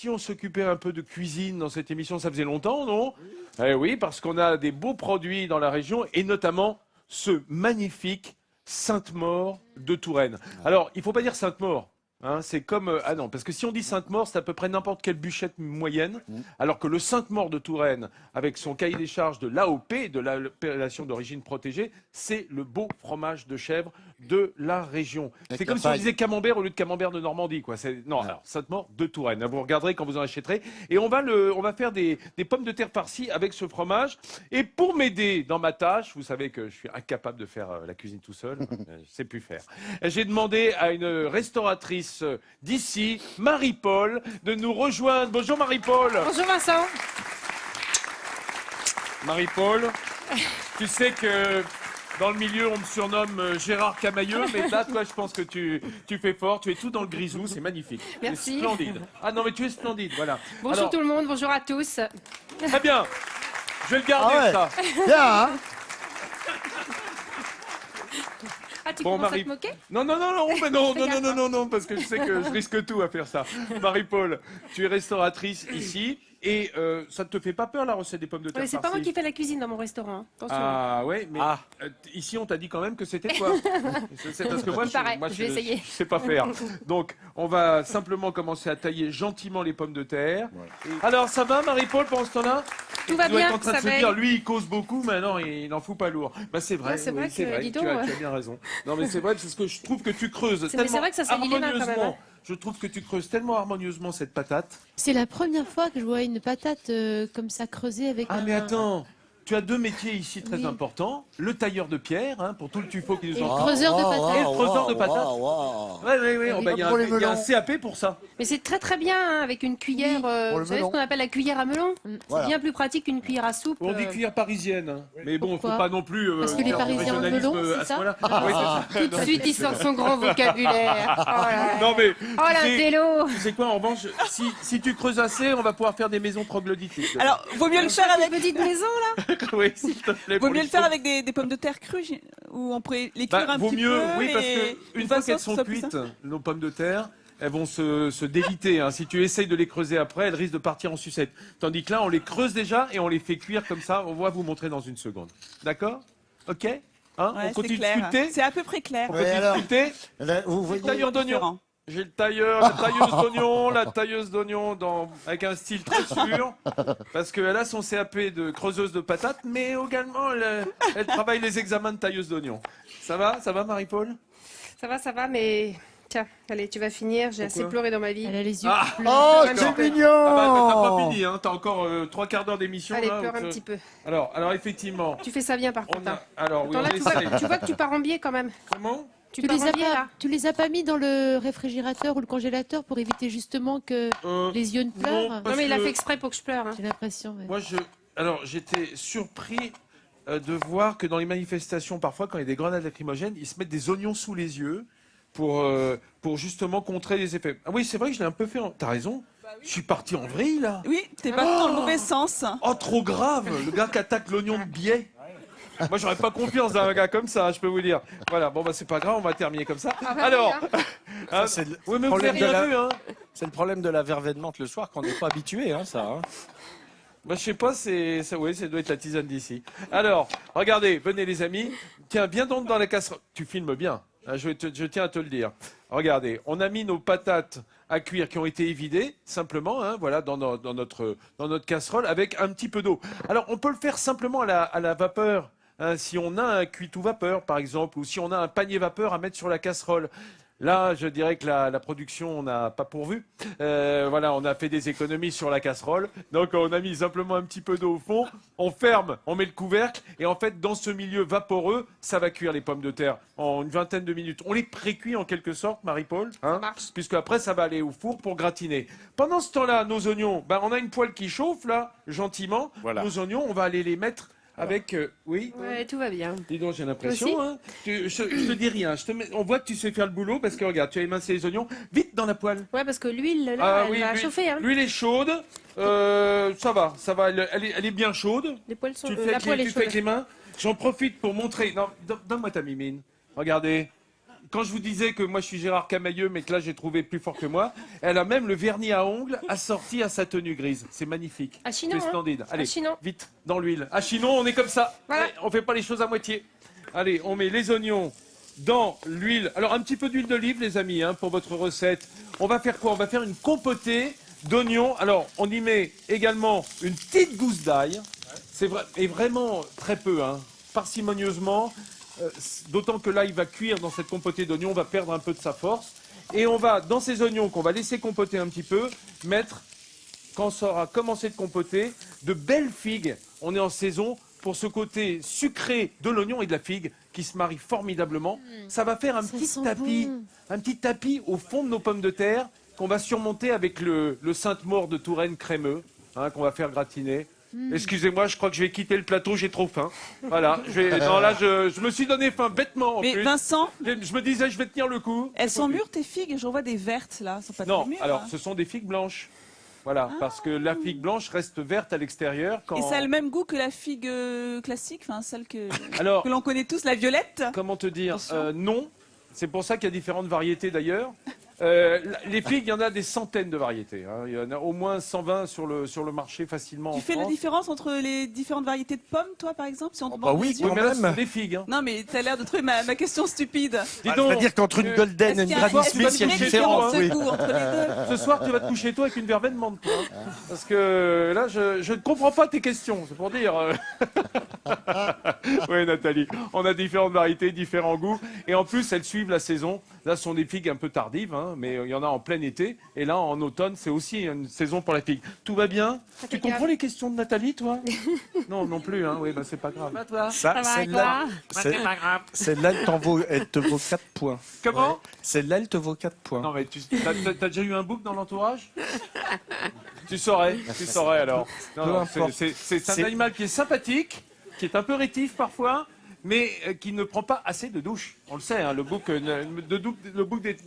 si on s'occupait un peu de cuisine dans cette émission, ça faisait longtemps, non? Eh oui, parce qu'on a des beaux produits dans la région et notamment ce magnifique Sainte-Maure de Touraine. Alors, il ne faut pas dire Sainte-Maure. Hein, c'est comme... ah non, parce que si on dit Sainte-Maure, c'est à peu près n'importe quelle bûchette moyenne, alors que le Sainte-Maure de Touraine, avec son cahier des charges de l'AOP, de l'appellation d'origine protégée, c'est le beau fromage de chèvre de la région. C'est comme si on disait camembert au lieu de camembert de Normandie, quoi. Non, alors Sainte-Maure de Touraine. Vous regarderez quand vous en achèterez. Et on va faire des pommes de terre farcies avec ce fromage. Et pour m'aider dans ma tâche, vous savez que je suis incapable de faire la cuisine tout seul, je ne sais plus faire. J'ai demandé à une restauratrice d'ici, Marie-Paul, de nous rejoindre. Bonjour Marie-Paul. Bonjour Vincent. Marie-Paul, tu sais que dans le milieu, on me surnomme Gérard Camailleux, mais là, toi, je pense que tu fais fort. Tu es tout dans le grisou, c'est magnifique. Merci. C'est splendide. Ah non, mais tu es splendide, voilà. Bonjour Alors, tout le monde, bonjour à tous. très bien. Je vais le garder, ça. Bien, hein? Ah, tu Bon, commences à Marie... te moquer? Non, mais non, parce que je sais que je risque tout à faire ça. Marie-Paul, tu es restauratrice ici. Et ça ne te fait pas peur, la recette des pommes de terre C'est pas moi qui fais la cuisine dans mon restaurant. Hein. Attention. Ah ouais, mais ici on t'a dit quand même que c'était toi. C'est parce que moi, je vais essayer. Je sais pas faire. Donc on va simplement commencer à tailler gentiment les pommes de terre. Et... Alors ça va Marie-Paul pendant ce temps-là? Tout va bien, être en train de se dire, lui il cause beaucoup, mais non, il n'en fout pas lourd. Bah c'est vrai, c'est vrai, tu as bien raison. Non mais c'est vrai, parce que je trouve que tu creuses tellement c'est vrai que ça se lit les mains quand même. Hein. Je trouve que tu creuses tellement harmonieusement cette patate. C'est la première fois que je vois une patate comme ça creusée avec mais attends, tu as deux métiers ici très importants. Le tailleur de pierre, hein, pour tout le tuffeau qui nous et le entend. creuseur de patates. Et le creuseur de patates. Oui. Il y a un CAP pour ça. Mais c'est très très bien, hein, avec une cuillère, vous savez ce qu'on appelle la cuillère à melon? C'est bien plus pratique qu'une cuillère à soupe. On dit cuillère parisienne. Hein. Mais bon, il ne faut pas non plus... Parce que les Parisiens ont le melon, c'est ça? Tout de suite, il sort son grand vocabulaire. Non mais... Oh l'intello. Tu sais quoi, en revanche, si tu creuses assez, on va pouvoir faire des maisons troglodytiques. Alors, vaut mieux le faire avec... Une petite maison, là? Oui, s'il te plaît. Vaut mieux le faire avec des pommes de terre crues, ou on pourrait les cuire un petit peu. Oui, parce que une fois qu'elles sont cuites, nos pommes de terre, elles vont se déliter. Hein. Si tu essayes de les creuser après, elles risquent de partir en sucette. Tandis que là, on les creuse déjà et on les fait cuire comme ça. On va vous montrer dans une seconde. D'accord? Ok? Hein, on continue de sculpter? C'est à peu près clair. On continue de sculpter? Vous voyez, Tailleur d'oignons. J'ai le tailleur, la tailleuse d'oignons, avec un style très sûr, parce qu'elle a son CAP de creuseuse de patates, mais également elle travaille les examens de tailleuse d'oignons. Ça va Marie-Paul? Ça va, mais tiens, allez, tu vas finir, j'ai assez pleuré dans ma vie. Elle a les yeux. Oh, c'est mignon! T'as pas fini, hein. T'as encore 3/4 d'heure d'émission. Allez, là, pleure un petit peu. Alors oui, Tu fais ça bien par contre. Hein. Alors, oui, Attends, là, tu vois que tu pars en biais quand même. Comment? Tu les as pas mis dans le réfrigérateur ou le congélateur pour éviter justement que les yeux ne pleurent? Non, mais il a fait exprès pour que je pleure. Hein. J'ai l'impression. Ouais. Moi, j'étais surpris de voir que dans les manifestations, parfois, quand il y a des grenades lacrymogènes, ils se mettent des oignons sous les yeux pour justement contrer les effets. Ah oui, c'est vrai que je l'ai un peu fait. T'as raison. Je suis parti en vrille, là. Oui, t'es parti dans le mauvais sens. Oh, trop grave. Le gars qui attaque l'oignon de biais. Moi, j'aurais pas confiance dans un gars comme ça, je peux vous dire. Voilà, bon, c'est pas grave, on va terminer comme ça. Alors, c'est oui, mais vous avez rien vu, hein. C'est le problème de la verveine le soir, qu'on n'est pas habitué, hein, ça. Hein. Bah, je sais pas, ça doit être la tisane d'ici. Alors, regardez, venez les amis. Tiens, viens donc dans la casserole. Tu filmes bien, hein, je tiens à te le dire. Regardez, on a mis nos patates à cuire qui ont été évidées, simplement, hein, voilà, dans notre casserole, avec un petit peu d'eau. Alors, on peut le faire simplement à la vapeur. Hein, si on a un cuit tout vapeur, par exemple, ou si on a un panier vapeur à mettre sur la casserole. Là, je dirais que la production n'a pas pourvu. Voilà, on a fait des économies sur la casserole. Donc, on a mis simplement un petit peu d'eau au fond. On ferme, on met le couvercle. Et en fait, dans ce milieu vaporeux, ça va cuire les pommes de terre en une vingtaine de minutes. On les pré-cuit en quelque sorte, Marie-Paul. Hein, puisque après, ça va aller au four pour gratiner. Pendant ce temps-là, nos oignons, on a une poêle qui chauffe, là, gentiment. Voilà. Nos oignons, on va aller les mettre... Avec, oui. Ouais, tout va bien. Dis donc, j'ai l'impression, hein. Je te dis rien. On voit que tu sais faire le boulot parce que regarde, tu as émincé les oignons. Vite dans la poêle. Ouais, parce que l'huile, là, elle va chauffer. Hein. L'huile est chaude. Ça va. Elle est bien chaude. Les poêles sont, tu fais avec les mains. J'en profite pour montrer. Non, donne-moi ta mimine. Regardez. quand je vous disais que moi je suis Gérard Camailleux, mais que là j'ai trouvé plus fort que moi, elle a même le vernis à ongles assorti à sa tenue grise. C'est magnifique. À Chinon, c'est splendide. Allez, Chinon. vite, dans l'huile. À Chinon, on est comme ça. Voilà. Allez, on fait pas les choses à moitié. Allez, on met les oignons dans l'huile. Alors un petit peu d'huile d'olive, les amis, hein, pour votre recette. On va faire quoi? On va faire une compotée d'oignons. Alors, on y met également une petite gousse d'ail. C'est vrai, et vraiment très peu, hein, parcimonieusement. D'autant que là, il va cuire dans cette compotée d'oignons, on va perdre un peu de sa force. Et on va, dans ces oignons qu'on va laisser compoter un petit peu, mettre, quand ça aura commencé de compoter, de belles figues. On est en saison pour ce côté sucré de l'oignon et de la figue qui se marient formidablement. Ça va faire un petit tapis au fond de nos pommes de terre qu'on va surmonter avec le Sainte-Maure de Touraine crémeux, hein, qu'on va faire gratiner. Excusez-moi, je crois que je vais quitter le plateau, j'ai trop faim. Voilà, non, là, je me suis donné faim bêtement en Mais plus. Vincent, Je me disais, je vais tenir le coup. elles sont mûres tes figues? Je revois des vertes là. Elles sont pas Non, très mûres. alors hein. ce sont des figues blanches. Voilà, parce que la figue blanche reste verte à l'extérieur. Quand... Et ça a le même goût que la figue classique, enfin celle que Alors, l'on connaît tous, la violette. comment te dire Attention. Non, c'est pour ça qu'il y a différentes variétés d'ailleurs. Les figues, il y en a des centaines de variétés. Hein. Il y en a au moins 120 sur le marché facilement en Tu fais la France. différence entre les différentes variétés de pommes, toi, par exemple, si on te bah demande oui, les yeux Oui, mais là, même. c'est des figues. Hein. Non, mais t'as l'air de trouver ma question stupide. Dis Ah, donc, c'est-à-dire qu'entre une golden et Est-ce une qu'il y a, Granny est-ce qu'il y a Smith, il y a une une différence différence. de Oui. goût entre les deux? ce soir, tu vas te coucher toi avec une verveine menthe, toi. Parce que là, je ne comprends pas tes questions, c'est pour dire. Oui, Nathalie, on a différentes variétés, différents goûts. Et en plus, elles suivent la saison. Là, ce sont des figues un peu tardives, hein, mais il y en a en plein été. Et là, en automne, c'est aussi une saison pour la figue. Tout va bien? Tu Impeccable. comprends les questions de Nathalie, toi? Non, non plus, hein. Oui, bah, c'est pas grave. Ça, celle-là, celle-là, elle te vaut 4 points. Comment? Celle-là, elle te vaut 4 points. Non, mais t'as déjà eu un bouc dans l'entourage? Tu saurais alors. Non, Peu non, importe. c'est un animal qui est sympathique, qui est un peu rétif parfois, mais qui ne prend pas assez de douche. On le sait, hein, le bouc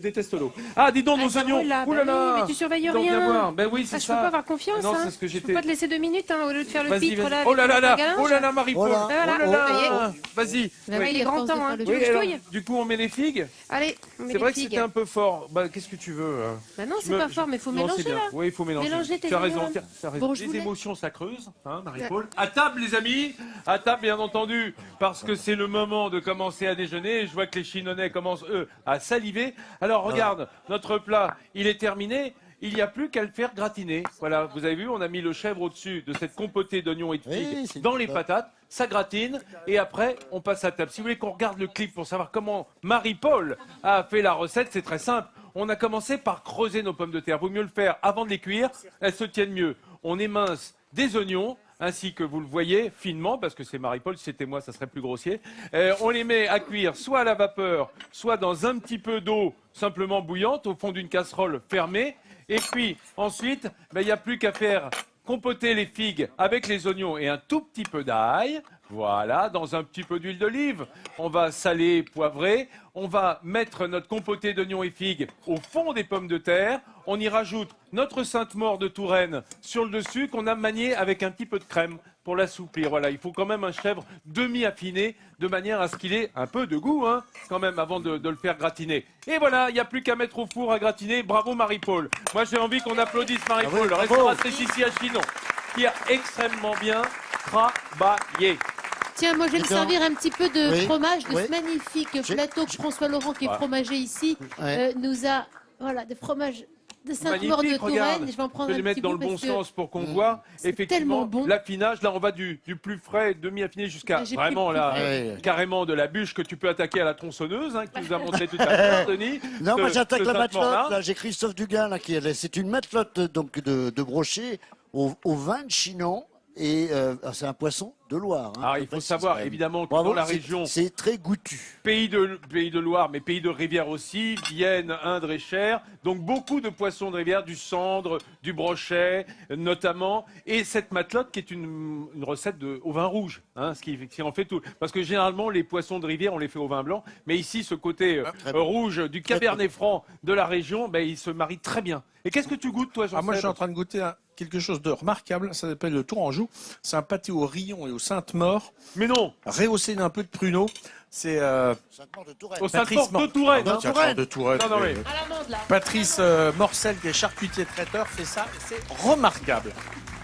déteste l'eau. Ah, dis donc, nos ça oignons. brûle, là. Ouh là Bah là. oui, mais tu surveilles Dis donc, rien. viens voir. Ben oui, c'est Ah, je ça. peux pas avoir confiance. Non, hein. c'est ce que Je j'étais. peux pas te laisser 2 minutes hein, au lieu de faire le Vas-y, pitre vas-y. là. Oh là là avec là. un Oh là là, Marie-Paul. Voilà. Voilà. Oh là Ça y est. là. Vas-y. Bah Ouais, il est grand force de temps, faire hein. le Tu veux Oui, que je alors, touille? du coup, on met les figues. Allez, on met C'est les vrai que figues. c'était un peu fort. Bah, qu'est-ce que tu veux? Bah non, c'est Je me- pas fort, mais il faut Non, c'est mélanger bien. là. Oui, il faut mélanger. Mélanger tes Tu as raison. oignons. Tu as raison. Bon, je Les voulais- émotions, ça creuse, hein, Marie-Paul. À table, les amis. À table, bien entendu, parce que c'est le moment de commencer à déjeuner. Je vois que les Chinonnais commencent, eux, à saliver. Alors, regarde, notre plat, il est terminé. Il n'y a plus qu'à le faire gratiner. Voilà, vous avez vu, on a mis le chèvre au-dessus de cette compotée d'oignons et de Oui, figues c'est dans une les bonne- patates. Ça gratine et après, on passe à table. Si vous voulez qu'on regarde le clip pour savoir comment Marie-Paul a fait la recette, c'est très simple. On a commencé par creuser nos pommes de terre. Vaut mieux le faire avant de les cuire, elles se tiennent mieux. On émince des oignons, ainsi que vous le voyez finement, parce que c'est Marie-Paul, si c'était moi, ça serait plus grossier. On les met à cuire soit à la vapeur, soit dans un petit peu d'eau simplement bouillante, au fond d'une casserole fermée. Et puis ensuite, il n'y a plus qu'à faire compoter les figues avec les oignons et un tout petit peu d'ail. Voilà, dans un petit peu d'huile d'olive. On va saler, poivrer. On va mettre notre compotée d'oignons et figues au fond des pommes de terre. On y rajoute notre Sainte-Maure de Touraine sur le dessus qu'on a manié avec un petit peu de crème pour l'assouplir. Voilà, il faut quand même un chèvre demi-affiné de manière à ce qu'il ait un peu de goût, hein, quand même, avant de le faire gratiner. Et voilà, il n'y a plus qu'à mettre au four à gratiner. Bravo Marie-Paul. Moi, j'ai envie qu'on applaudisse Marie-Paul, Ah oui, bravo. restauratrice ici à Chinon, qui a extrêmement bien travaillé. Tiens, moi je vais me Dis donc. servir un petit peu de Oui, fromage de oui. ce magnifique J'ai- plateau que François Laurent, qui est Voilà. fromager ici, Ouais. nous a. Voilà, de fromage de Sainte-Maure de Magnifique, regarde. Touraine. Je vais en Je prendre vais un les petit mettre dans bout le bon parce que sens pour qu'on voit c'est effectivement tellement bon. l'affinage. Là, on va du plus frais, demi-affiné, jusqu'à J'ai pris vraiment le plus là, frais. Ouais. carrément de la bûche que tu peux attaquer à la tronçonneuse, hein, que tu nous as montré tout à l'heure, Denis. Non, moi Ce- j'attaque ce la Sainte-Maure-là. matelote. Là, j'ai Christophe Dugas là qui est. C'est une matelote donc de brochet au vin de Chinon et c'est un poisson de Loire. Hein, Alors, il faut savoir évidemment que Bravo, dans la c'est- région, c'est très goûtu. pays de Loire, mais pays de rivière aussi, Vienne, Indre et Cher. Donc beaucoup de poissons de rivière, du cendre, du brochet notamment. Et cette matelote qui est une recette au vin rouge, hein, ce qui en fait tout. Parce que généralement, les poissons de rivière, on les fait au vin blanc. Mais ici, ce côté Très bon. rouge du Cabernet Franc de la région, ben, il se marie très bien. Et qu'est-ce que tu goûtes, toi, Jean-Seb? Ah, moi, je suis en train de goûter quelque chose de remarquable. Ça s'appelle le Tourangeau. C'est un pâté au Rion et au Sainte-Maure. Mais non. Rehaussé d'un peu de pruneau. C'est Sainte-Maure de Touraine. Au Sainte-Maure de Touraine. De Touraine. Non, mais... À l'amande, là. Patrice Morcel, qui est charcutier traiteur, fait ça. Et c'est remarquable.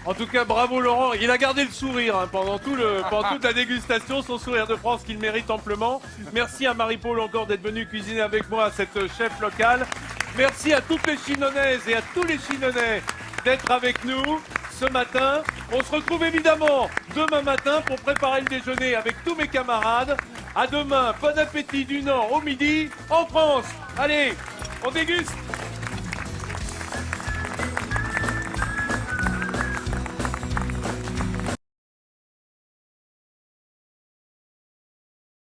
En tout cas, bravo Laurent. Il a gardé le sourire hein, pendant toute la dégustation, son sourire de France qu'il mérite amplement. Merci à Marie-Paul encore d'être venue cuisiner avec moi, cette chef locale. Merci à toutes les Chinonnaises et à tous les Chinonnais d'être avec nous ce matin. On se retrouve évidemment demain matin pour préparer le déjeuner avec tous mes camarades. À demain, bon appétit du Nord au midi en France. Allez, on déguste.